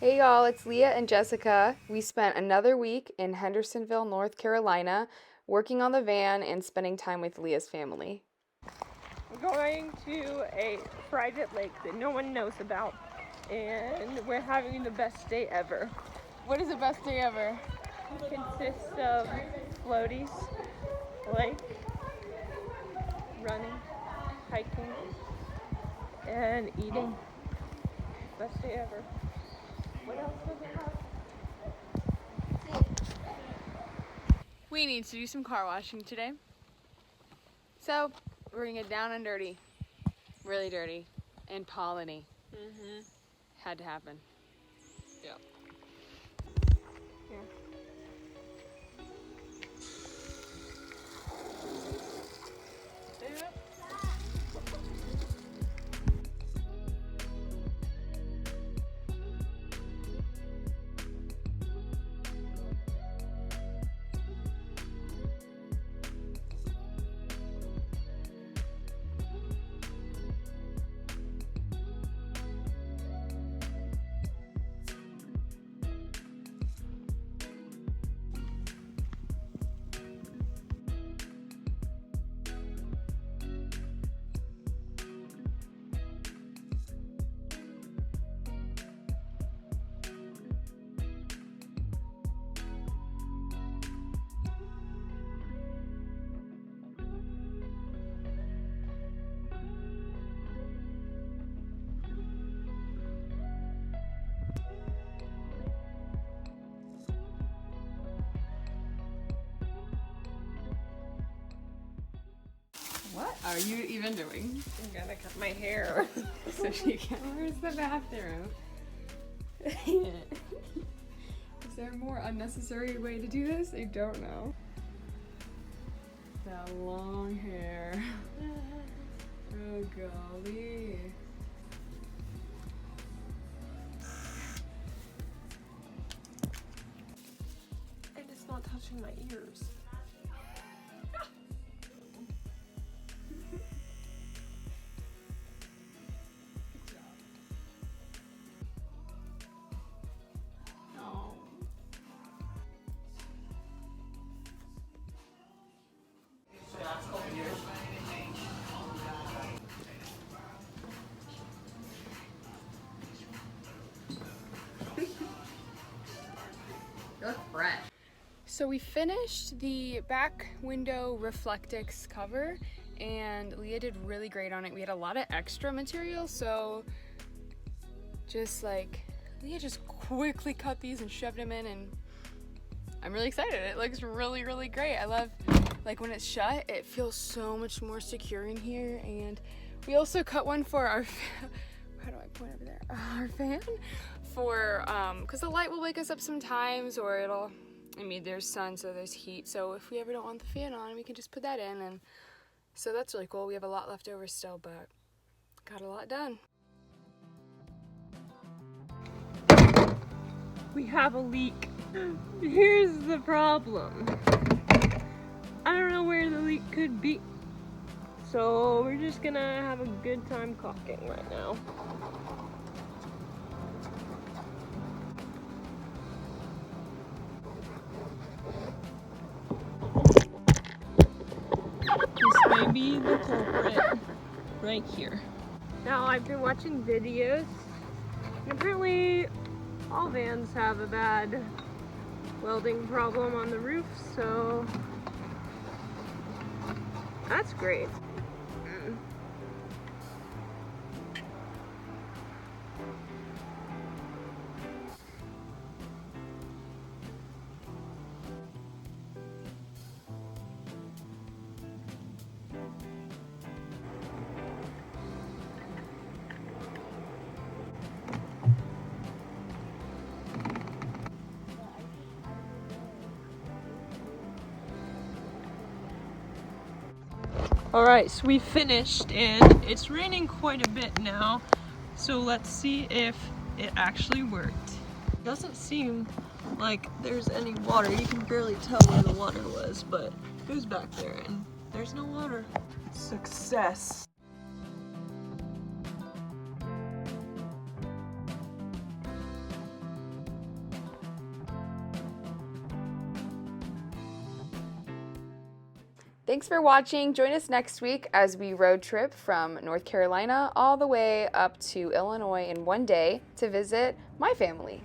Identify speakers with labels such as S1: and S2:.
S1: Hey y'all, it's Leah and Jessica. We spent another week in Hendersonville, North Carolina, working on the van and spending time with Leah's family.
S2: We're going to a private lake that no one knows about, and we're having the best day ever.
S1: What is the best day ever?
S2: It consists of floaties, lake, running, hiking, and eating. Best day ever. What else does it have?
S1: We need to do some car washing today. So, we're gonna get down and dirty. Really dirty. And polleny. Had to happen.
S2: Yeah. Here.
S1: What are you even doing?
S2: I'm gonna cut my hair.
S1: So she can. Where's the bathroom? Is there a more unnecessary way to do this? I don't know. That long hair. Oh golly.
S2: And it's not touching my ears.
S1: You look fresh. So we finished the back window Reflectix cover and Leah did really great on it. We had a lot of extra material, so Leah just quickly cut these and shoved them in, and I'm really excited. It looks really, really great. I love, when it's shut, it feels so much more secure in here. And we also cut one for our, how do I point over there? Our fan, because the light will wake us up sometimes, or there's sun, so there's heat. So if we ever don't want the fan on, we can just put that in, and so that's really cool. We have a lot left over still, but got a lot done.
S2: We have a leak. Here's the problem. I don't know where the leak could be. So we're just gonna have a good time caulking right now. This may be the culprit right here. Now I've been watching videos, and apparently all vans have a bad welding problem on the roof, so that's great. Alright, so we finished and it's raining quite a bit now, so let's see if it actually worked. It doesn't seem like there's any water. You can barely tell where the water was, but it was back there and there's no water. Success!
S1: Thanks for watching. Join us next week as we road trip from North Carolina all the way up to Illinois in one day to visit my family.